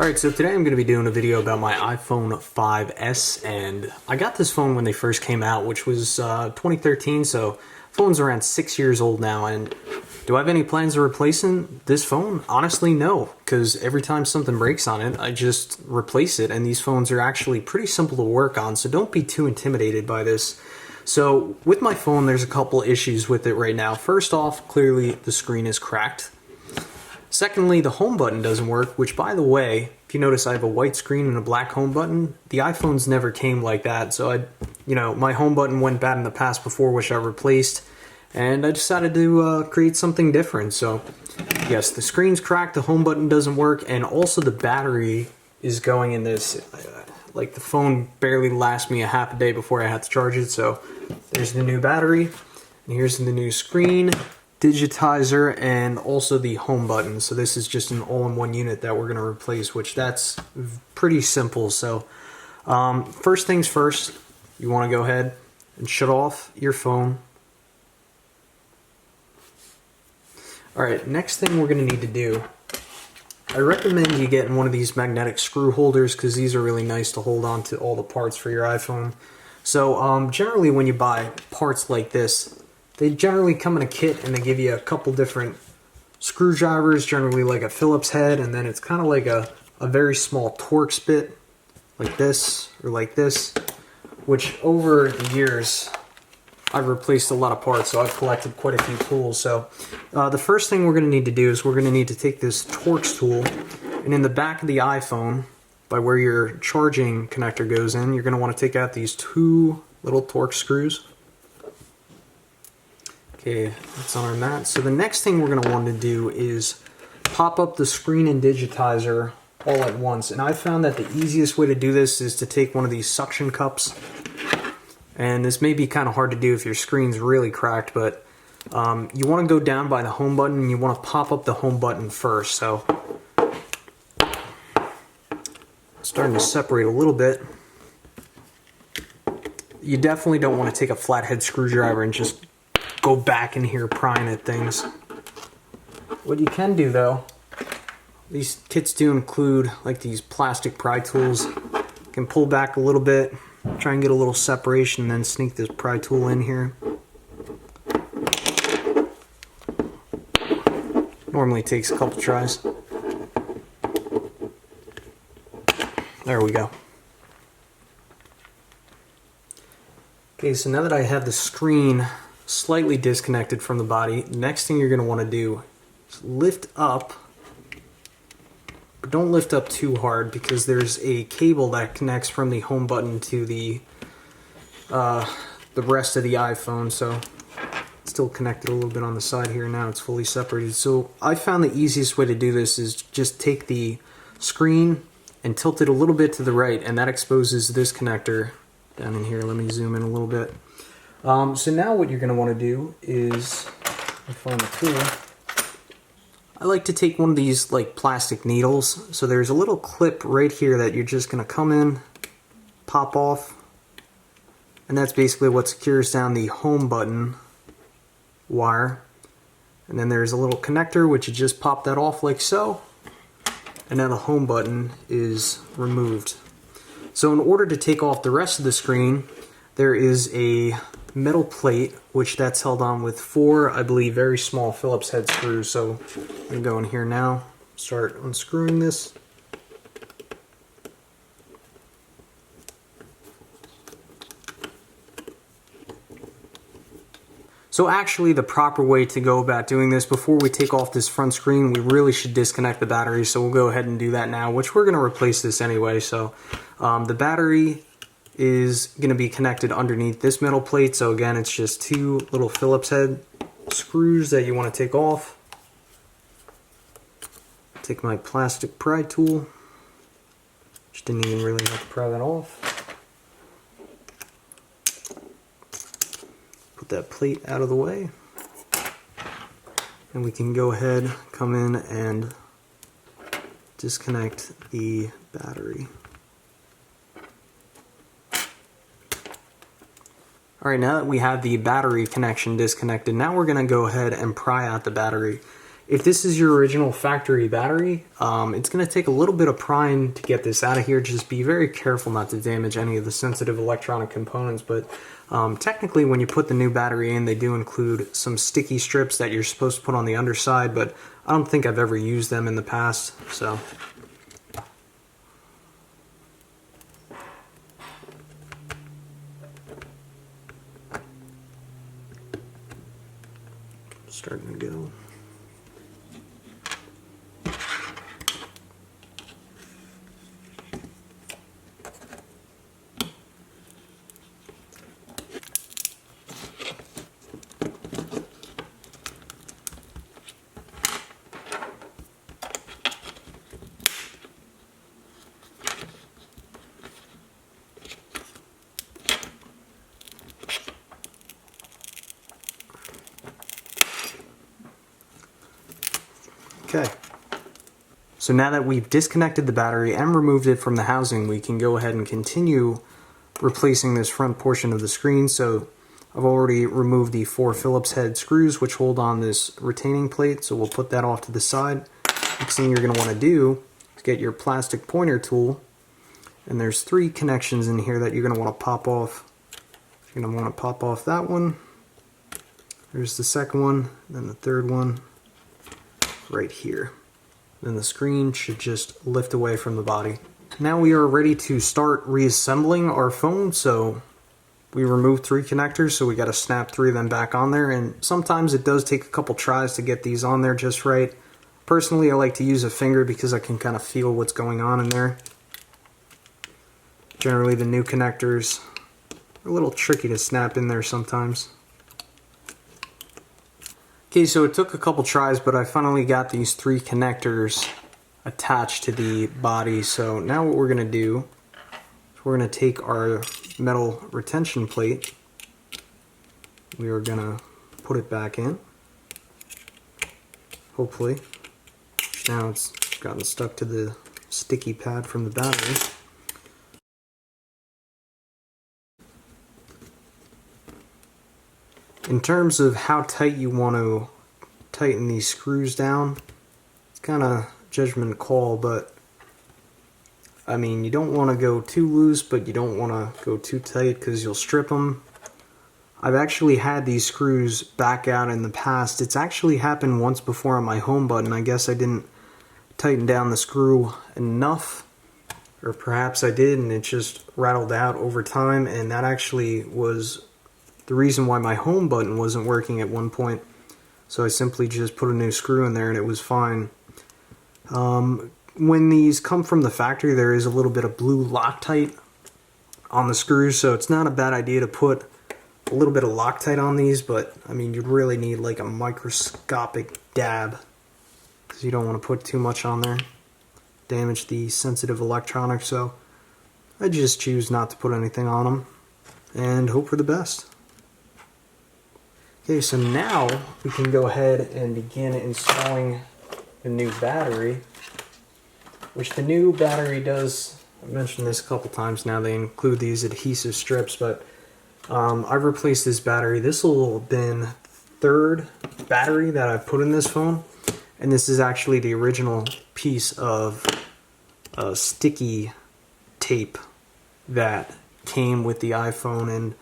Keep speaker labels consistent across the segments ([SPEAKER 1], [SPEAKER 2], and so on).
[SPEAKER 1] Alright, so today I'm going to be doing a video about my iPhone 5S, and I got this phone when they first came out, which was 2013, so phone's around 6 years old now, and do I have any plans of replacing this phone? Honestly, no, because every time something breaks on it, I just replace it, and these phones are actually pretty simple to work on, so don't be too intimidated by this. So, with my phone, there's a couple issues with it right now. First off, clearly the screen is cracked. Secondly, the home button doesn't work, which, by the way, if you notice I have a white screen and a black home button. The iPhones never came like that, so my home button went bad in the past before, which I replaced, and I decided to create something different. So, yes, the screen's cracked, the home button doesn't work, and also the battery is going in this. Like, the phone barely lasts me a half a day before I had to charge it, so there's the new battery, and here's the new screen, digitizer, and also the home button. So this is just an all-in-one unit that we're going to replace, which that's pretty simple. So first things first, you want to go ahead and shut off your phone. Alright, next thing we're going to need to do, I recommend you getting one of these magnetic screw holders, because these are really nice to hold on to all the parts for your iPhone. So generally when you buy parts like this, they generally come in a kit, and they give you a couple different screwdrivers, generally like a Phillips head, and then it's kind of like a very small Torx bit, like this, or like this, which over the years, I've replaced a lot of parts, so I've collected quite a few tools. So the first thing we're going to need to do is we're going to need to take this Torx tool, and in the back of the iPhone, by where your charging connector goes in, you're going to want to take out these two little Torx screws. Okay, that's on our mat. So the next thing we're going to want to do is pop up the screen and digitizer all at once. And I found that the easiest way to do this is to take one of these suction cups. And this may be kind of hard to do if your screen's really cracked, but you want to go down by the home button, and you want to pop up the home button first. So it's starting to separate a little bit. You definitely don't want to take a flathead screwdriver and just go back in here prying at things. What you can do, though, these kits do include like these plastic pry tools. You can pull back a little bit, try and get a little separation, and then sneak this pry tool in here. Normally takes a couple tries. There we go. Okay, so now that I have the screen slightly disconnected from the body, next thing you're going to want to do is lift up, but don't lift up too hard, because there's a cable that connects from the home button to the rest of the iPhone. So it's still connected a little bit on the side here. Now it's fully separated. So I found the easiest way to do this is just take the screen and tilt it a little bit to the right, and that exposes this connector down in here. Let me zoom in a little bit. So now what you're going to want to do is, find the tool. I like to take one of these like plastic needles. So there's a little clip right here that you're just going to come in, pop off, and that's basically what secures down the home button wire. And then there's a little connector which you just pop that off like so, and now the home button is removed. So in order to take off the rest of the screen, there is a metal plate, which that's held on with 4, I believe, very small Phillips head screws. So I'm going to go in here now, start unscrewing this. So actually, the proper way to go about doing this, before we take off this front screen, we really should disconnect the battery. So we'll go ahead and do that now, which we're going to replace this anyway. So the battery is going to be connected underneath this metal plate. So again, it's just 2 little Phillips head screws that you want to take off. Take my plastic pry tool. Just didn't even really have to pry that off. Put that plate out of the way. And we can go ahead, come in and disconnect the battery. Alright, now that we have the battery connection disconnected, now we're going to go ahead and pry out the battery. if this is your original factory battery, it's going to take a little bit of prying to get this out of here. Just be very careful not to damage any of the sensitive electronic components. But technically, when you put the new battery in, they do include some sticky strips that you're supposed to put on the underside, but I don't think I've ever used them in the past, so. Starting to go. Okay, so now that we've disconnected the battery and removed it from the housing, we can go ahead and continue replacing this front portion of the screen. So I've already removed the 4 Phillips head screws which hold on this retaining plate, so we'll put that off to the side. Next thing you're going to want to do is get your plastic pointer tool, and there's 3 connections in here that you're going to want to pop off. You're going to want to pop off that one. There's the second one, then the third one right here. Then the screen should just lift away from the body. Now we are ready to start reassembling our phone. So we removed 3 connectors, so we got to snap 3 of them back on there, and sometimes it does take a couple tries to get these on there just right. Personally, I like to use a finger because I can kind of feel what's going on in there. Generally the new connectors are a little tricky to snap in there sometimes. Okay, so it took a couple tries, but I finally got these 3 connectors attached to the body. So now what we're going to do is we're going to take our metal retention plate. We are going to put it back in. Hopefully. Now it's gotten stuck to the sticky pad from the battery. In terms of how tight you want to tighten these screws down, it's kind of judgment call, but I mean, you don't want to go too loose, but you don't want to go too tight because you'll strip them. I've actually had these screws back out in the past. It's actually happened once before on my home button. I guess I didn't tighten down the screw enough, or perhaps I did and it just rattled out over time, and that actually was the reason why my home button wasn't working at one point. So I simply just put a new screw in there and it was fine. When these come from the factory, there is a little bit of blue Loctite on the screws, so it's not a bad idea to put a little bit of Loctite on these, but I mean, you'd really need like a microscopic dab because you don't want to put too much on there, damage the sensitive electronics. So I just choose not to put anything on them and hope for the best. Okay, so now we can go ahead and begin installing the new battery, which the new battery does, I've mentioned this a couple times now, they include these adhesive strips, but I've replaced this battery. This will have been third battery that I've put in this phone, and this is actually the original piece of sticky tape that came with the iPhone, and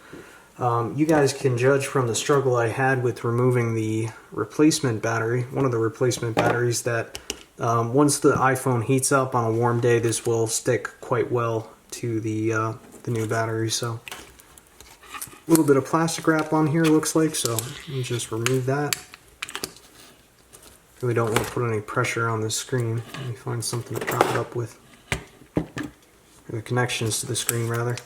[SPEAKER 1] you guys can judge from the struggle I had with removing the replacement battery, one of the replacement batteries, that once the iPhone heats up on a warm day, this will stick quite well to the new battery. So a little bit of plastic wrap on here looks like, so let me just remove that. Really don't want to put any pressure on this screen. Let me find something to prop it up with. Or the connections to the screen rather.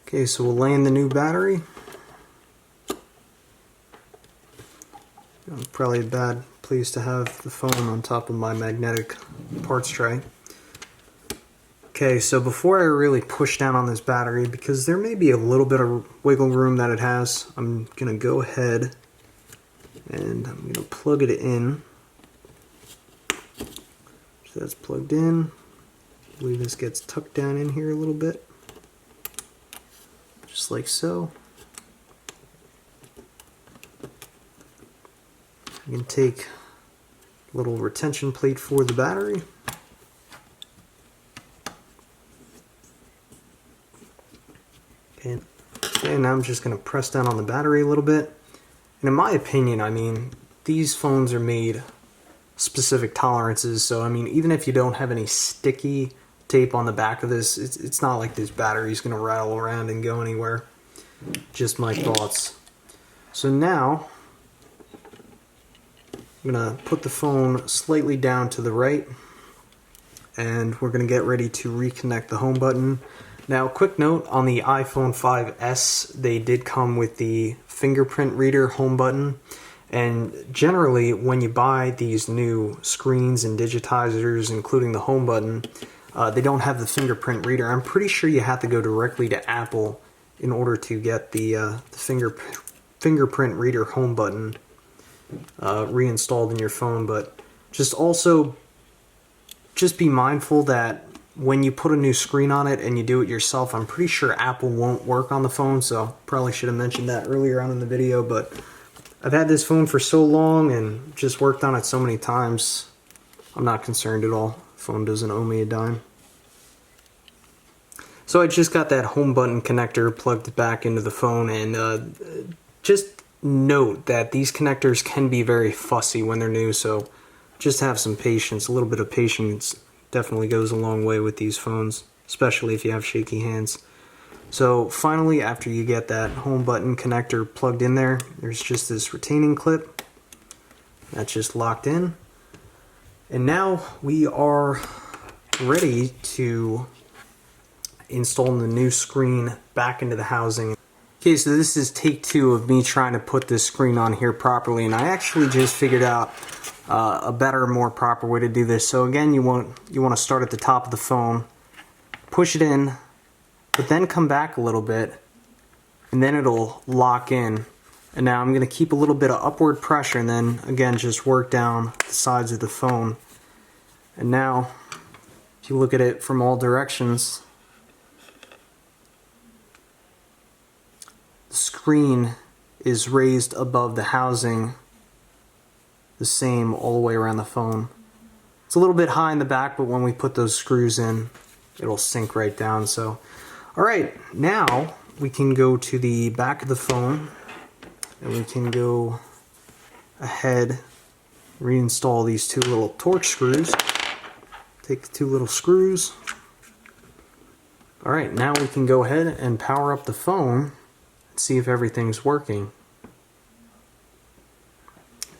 [SPEAKER 1] Okay, so we'll lay in the new battery. Probably a bad place to have the phone on top of my magnetic parts tray. Okay, so before I really push down on this battery, because there may be a little bit of wiggle room that it has, I'm going to go ahead and I'm going to plug it in. So that's plugged in. I believe this gets tucked down in here a little bit. Just like so. You can take a little retention plate for the battery. Okay, now I'm just going to press down on the battery a little bit. And in my opinion, I mean, these phones are made specific tolerances, so I mean, even if you don't have any sticky tape on the back of this, it's not like this battery's going to rattle around and go anywhere. Just my thoughts. So now I'm going to put the phone slightly down to the right, and we're going to get ready to reconnect the home button. Now, quick note, on the iPhone 5S, they did come with the fingerprint reader home button. And generally, when you buy these new screens and digitizers, including the home button, they don't have the fingerprint reader. I'm pretty sure you have to go directly to Apple in order to get the fingerprint reader home button reinstalled in your phone. But just be mindful that when you put a new screen on it and you do it yourself, I'm pretty sure Apple won't work on the phone, so probably should have mentioned that earlier on in the video. But I've had this phone for so long and just worked on it so many times, I'm not concerned at all. The phone doesn't owe me a dime. So I just got that home button connector plugged back into the phone, and just note that these connectors can be very fussy when they're new, so just have some patience. A little bit of patience definitely goes a long way with these phones, especially if you have shaky hands. So finally, after you get that home button connector plugged in there, there's just this retaining clip that's just locked in. And now we are ready to install the new screen back into the housing. Okay, so this is take two of me trying to put this screen on here properly, and I actually just figured out a better, more proper way to do this. So again, you want to start at the top of the phone, push it in, but then come back a little bit, and then it'll lock in. And now I'm going to keep a little bit of upward pressure, and then again just work down the sides of the phone. And now, if you look at it from all directions, the screen is raised above the housing, the same all the way around the phone. It's a little bit high in the back, but when we put those screws in, it'll sink right down. So, alright, now we can go to the back of the phone, and we can go ahead, reinstall these two little torque screws. Take the two little screws. Alright, now we can go ahead and power up the phone and see if everything's working.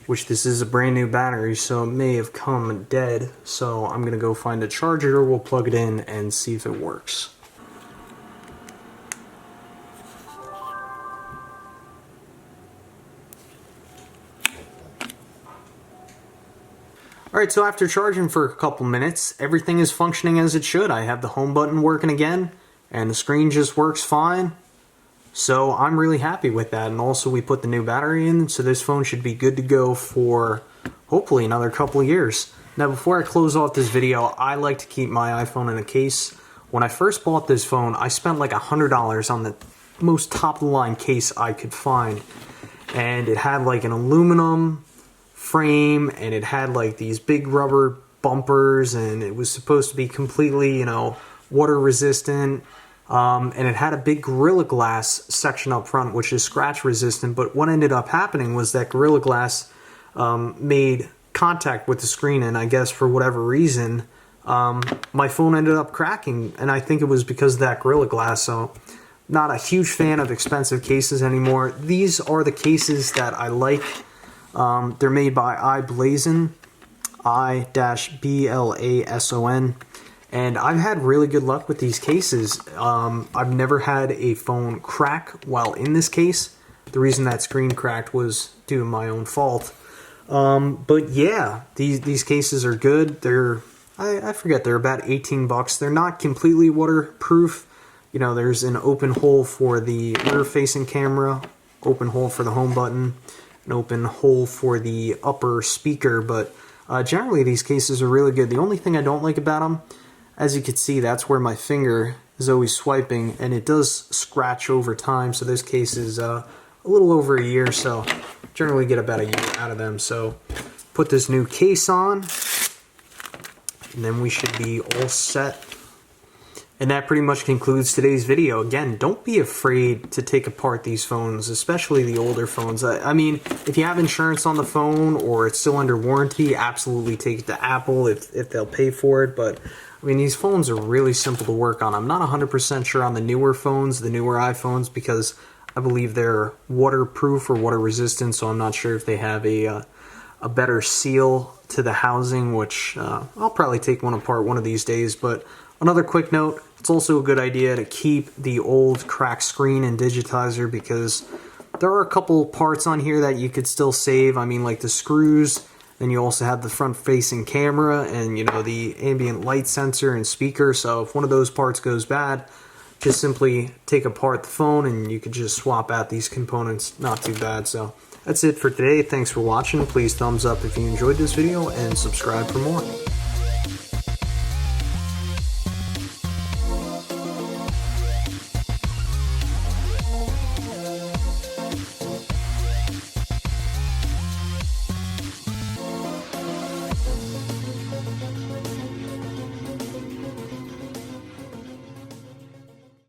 [SPEAKER 1] Which, this is a brand new battery, so it may have come dead. So I'm going to go find a charger, we'll plug it in and see if it works. Alright, so after charging for a couple minutes, everything is functioning as it should. I have the home button working again, and the screen just works fine. So I'm really happy with that, and also we put the new battery in, so this phone should be good to go for hopefully another couple of years. Now, before I close off this video, I like to keep my iPhone in a case. When I first bought this phone, I spent like $100 on the most top-of-the-line case I could find, and it had like an aluminum frame, and it had like these big rubber bumpers, and it was supposed to be completely, you know, water resistant. And it had a big Gorilla Glass section up front, which is scratch resistant. But what ended up happening was that Gorilla Glass made contact with the screen, and I guess for whatever reason, my phone ended up cracking. And I think it was because of that Gorilla Glass. So, not a huge fan of expensive cases anymore. These are the cases that I like. They're made by iBlason, I-B-L-A-S-O-N. And I've had really good luck with these cases. I've never had a phone crack while in this case. The reason that screen cracked was due to my own fault. But yeah, these cases are good. I forget, they're about 18 bucks. They're not completely waterproof. You know, there's an open hole for the rear-facing camera, open hole for the home button, an open hole for the upper speaker, but generally these cases are really good. The only thing I don't like about them, as you can see, that's where my finger is always swiping, and it does scratch over time, so this case is a little over a year, so generally get about a year out of them. So put this new case on, and then we should be all set. And that pretty much concludes today's video. Again, don't be afraid to take apart these phones, especially the older phones. I mean, if you have insurance on the phone or it's still under warranty, absolutely take it to Apple if they'll pay for it. But I mean, these phones are really simple to work on. I'm not 100% sure on the newer phones, the newer iPhones, because I believe they're waterproof or water resistant, so I'm not sure if they have a better seal to the housing, which I'll probably take one apart one of these days. But another quick note, it's also a good idea to keep the old cracked screen and digitizer, because there are a couple parts on here that you could still save. I mean, like the screws, then you also have the front-facing camera and, you know, the ambient light sensor and speaker. So if one of those parts goes bad, just simply take apart the phone and you could just swap out these components. Not too bad. So that's it for today. Thanks for watching. Please thumbs up if you enjoyed this video and subscribe for more.